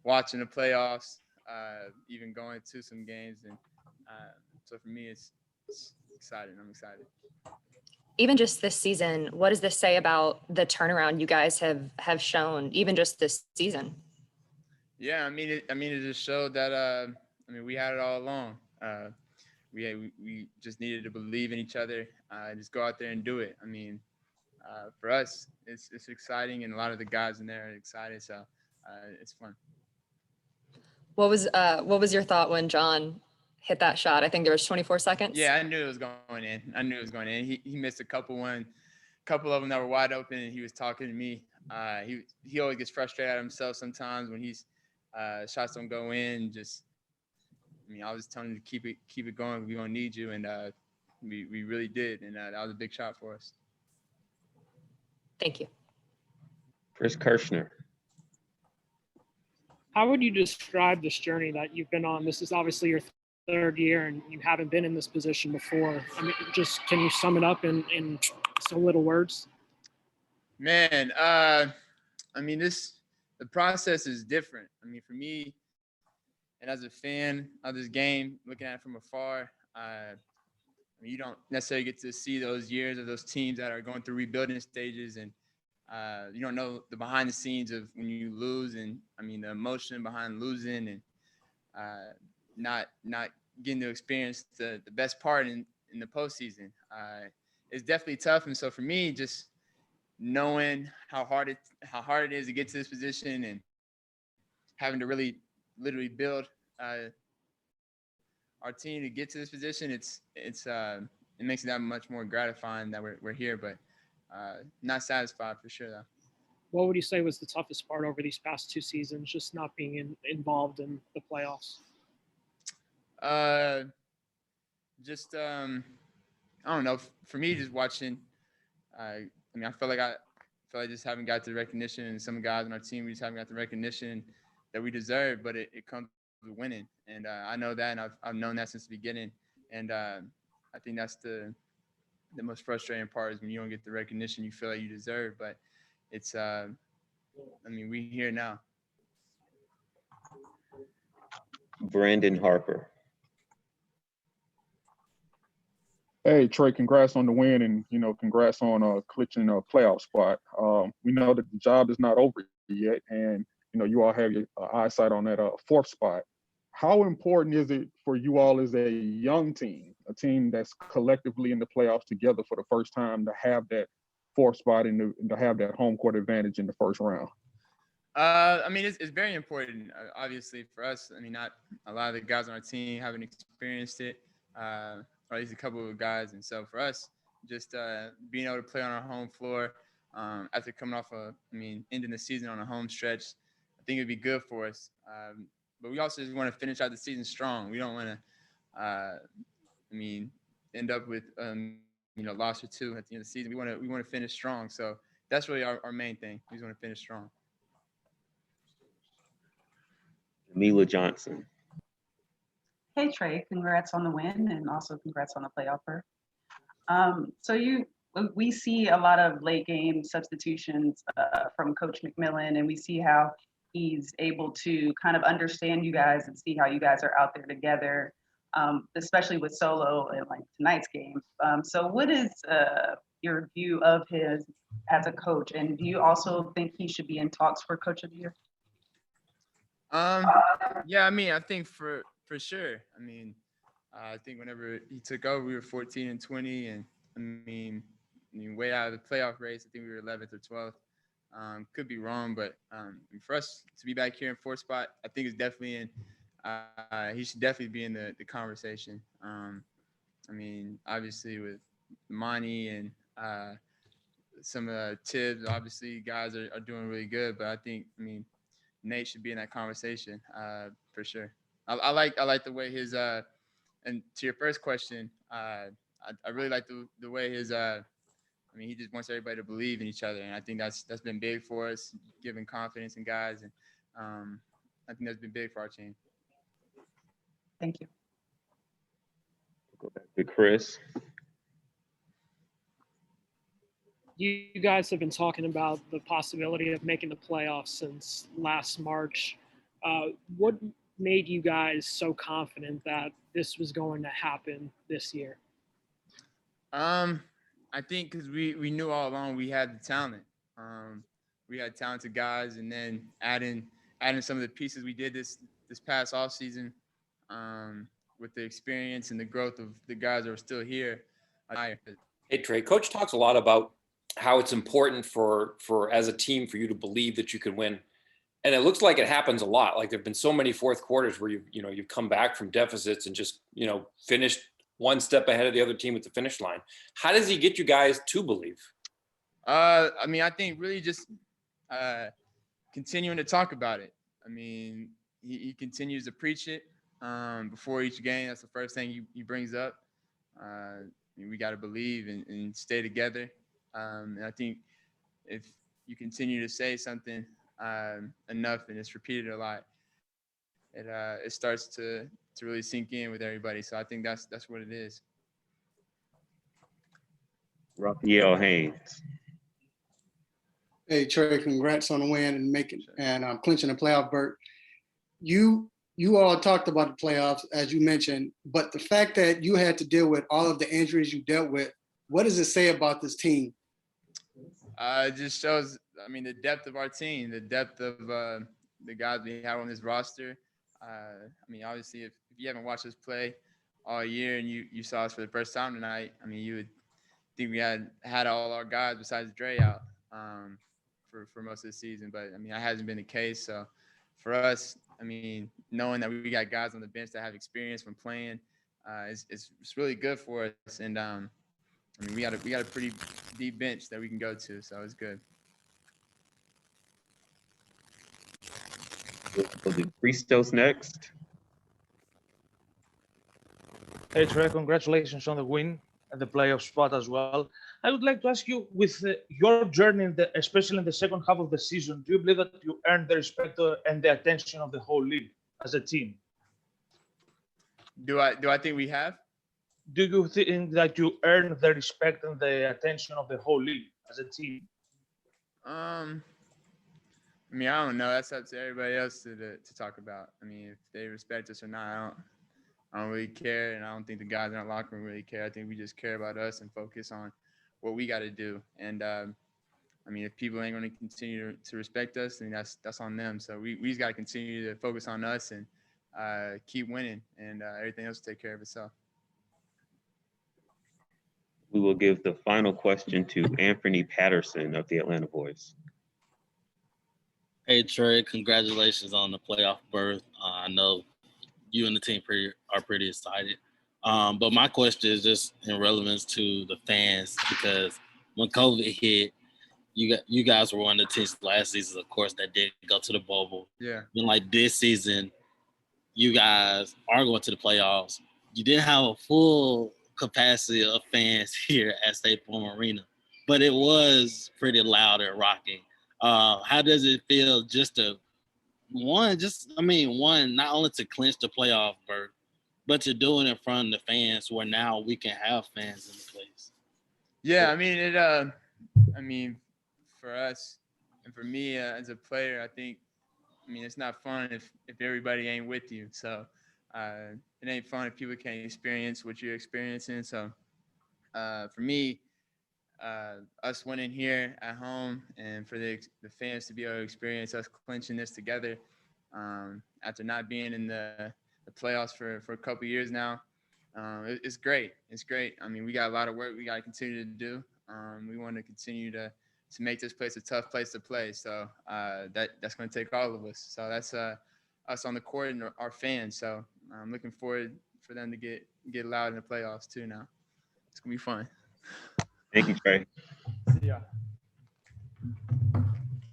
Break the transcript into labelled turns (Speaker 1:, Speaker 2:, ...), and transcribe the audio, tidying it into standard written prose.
Speaker 1: watching the playoffs, even going to some games. And so for me, it's exciting. I'm excited.
Speaker 2: Even just this season, what does this say about the turnaround you guys have shown, even just this season?
Speaker 1: Yeah, it just showed that we had it all along. We just needed to believe in each other, just go out there and do it. For us, it's exciting, and a lot of the guys in there are excited, so it's fun.
Speaker 2: What was your thought when John hit that shot? I think there was 24 seconds.
Speaker 1: Yeah, I knew it was going in. He missed a couple of them that were wide open, and he was talking to me. He always gets frustrated at himself sometimes when he's shots don't go in. I was telling him to keep it going. We're gonna need you, and we really did, and that was a big shot for us.
Speaker 2: Thank you.
Speaker 3: Chris Kirschner.
Speaker 4: How would you describe this journey that you've been on? This is obviously your third year, and you haven't been in this position before. Just can you sum it up in some little words?
Speaker 1: Man, the process is different. For me, and as a fan of this game, looking at it from afar, you don't necessarily get to see those years of those teams that are going through rebuilding stages, and you don't know the behind the scenes of when you lose, and the emotion behind losing, and not getting to experience the best part in the postseason. It's definitely tough, and so for me, just knowing how hard it is to get to this position, and having to really literally build our team to get to this position, it makes it that much more gratifying that we're here, but not satisfied for sure though.
Speaker 4: What would you say was the toughest part over these past two seasons, just not being involved in the playoffs?
Speaker 1: I don't know. For me, just watching, I feel like I just haven't got the recognition, and some guys on our team, we just haven't got the recognition that we deserve, but it comes with winning. And I know that, and I've known that since the beginning. And I think that's the most frustrating part, is when you don't get the recognition you feel like you deserve. But it's, we here now.
Speaker 3: Brandon Harper.
Speaker 5: Hey, Trey, congrats on the win, and, congrats on clinching a playoff spot. We know that the job is not over yet, and, you all have your eyesight on that fourth spot. How important is it for you all as a young team, a team that's collectively in the playoffs together for the first time, to have that fourth spot and to have that home court advantage in the first round?
Speaker 1: It's very important, obviously, for us. Not a lot of the guys on our team haven't experienced it, or at least a couple of guys. And so for us, just being able to play on our home floor after coming off ending the season on a home stretch, I think it'd be good for us. But we also just want to finish out the season strong. We don't want to, end up with loss or two at the end of the season. We want to finish strong. So that's really our main thing. We just want to finish strong.
Speaker 3: Mila Johnson.
Speaker 6: Hey Trey, congrats on the win, and also congrats on the playoff berth. We see a lot of late game substitutions from Coach McMillan, and we see how he's able to kind of understand you guys and see how you guys are out there together, especially with Solo in like tonight's game. So what is your view of his as a coach, and do you also think he should be in talks for Coach of the Year?
Speaker 1: I think for sure. I think whenever he took over, we were 14-20, and way out of the playoff race. I think we were 11th or 12th. Could be wrong, but for us to be back here in fourth spot, I think it's definitely in. He should definitely be in the conversation. Obviously with Monty and some of the Tibbs, obviously guys are doing really good, but I think Nate should be in that conversation for sure. I like the way his and to your first question, I really like the way his he just wants everybody to believe in each other, and I think that's been big for us, giving confidence in guys, and I think that's been big for our team.
Speaker 6: Thank you.
Speaker 3: Go back to Chris.
Speaker 4: You guys have been talking about the possibility of making the playoffs since last March. What made you guys so confident that this was going to happen this year?
Speaker 1: I think because we knew all along we had the talent. We had talented guys, and then adding some of the pieces we did this past off season, with the experience and the growth of the guys that are still here.
Speaker 7: Hey, Trey, Coach talks a lot about how it's important for as a team for you to believe that you can win. And it looks like it happens a lot. Like there've been so many fourth quarters where you've come back from deficits and just, finished one step ahead of the other team at the finish line. How does he get you guys to believe?
Speaker 1: I think really just continuing to talk about it. He continues to preach it before each game. That's the first thing he brings up. We got to believe and stay together. And I think if you continue to say something enough and it's repeated a lot, it starts to really sink in with everybody. So I think that's what it is.
Speaker 3: Raphael Haynes.
Speaker 8: Hey Trey, congrats on the win and clinching the playoff berth. You all talked about the playoffs as you mentioned, but the fact that you had to deal with all of the injuries you dealt with, what does it say about this team?
Speaker 1: It just shows, the depth of our team, the depth of the guys we have on this roster. Obviously, if you haven't watched us play all year and you saw us for the first time tonight, you would think we had all our guys besides Dre out for most of the season. But, that hasn't been the case. So, for us, knowing that we got guys on the bench that have experience from playing, it's really good for us. And, we got a pretty deep bench that we can go to, so it's good.
Speaker 3: We'll do Christos next.
Speaker 9: Hey Trey, congratulations on the win and the playoff spot as well. I would like to ask you, with your journey, especially in the second half of the season, do you believe that you earned the respect and the attention of the whole league as a team?
Speaker 1: Do I think we have?
Speaker 9: Do you think that you earned the respect and the attention of the whole league as a team?
Speaker 1: I don't know. That's up to everybody else to talk about. If they respect us or not, I don't really care, and I don't think the guys in our locker room really care. I think we just care about us and focus on what we got to do. And if people ain't going to continue to respect us, then that's on them. So we just got to continue to focus on us and keep winning, and everything else will take care of itself.
Speaker 3: We will give the final question to Anthony Patterson of the Atlanta Voice.
Speaker 10: Hey Trey, congratulations on the playoff berth. I know you and the team are pretty excited. But my question is just in relevance to the fans, because when COVID hit, you guys were one of the teams last season, of course, that didn't go to the bubble.
Speaker 1: Yeah.
Speaker 10: Then like this season, you guys are going to the playoffs. You didn't have a full capacity of fans here at State Farm Arena, but it was pretty loud and rocking. How does it feel not only to clinch the playoff berth, but to do it in front of the fans where now we can have fans in the place?
Speaker 1: Yeah, for us and for me as a player, I think, it's not fun if everybody ain't with you. So it ain't fun if people can't experience what you're experiencing. So for me, us winning here at home and for the fans to be able to experience us clinching this together after not being in the playoffs for a couple of years now, it's great. It's great. We got a lot of work we got to continue to do. We want to continue to make this place a tough place to play. So that's going to take all of us. So that's us on the court and our fans. So I'm looking forward for them to get loud in the playoffs too now. It's going to be fun.
Speaker 3: Thank you, Trey.
Speaker 1: Yeah.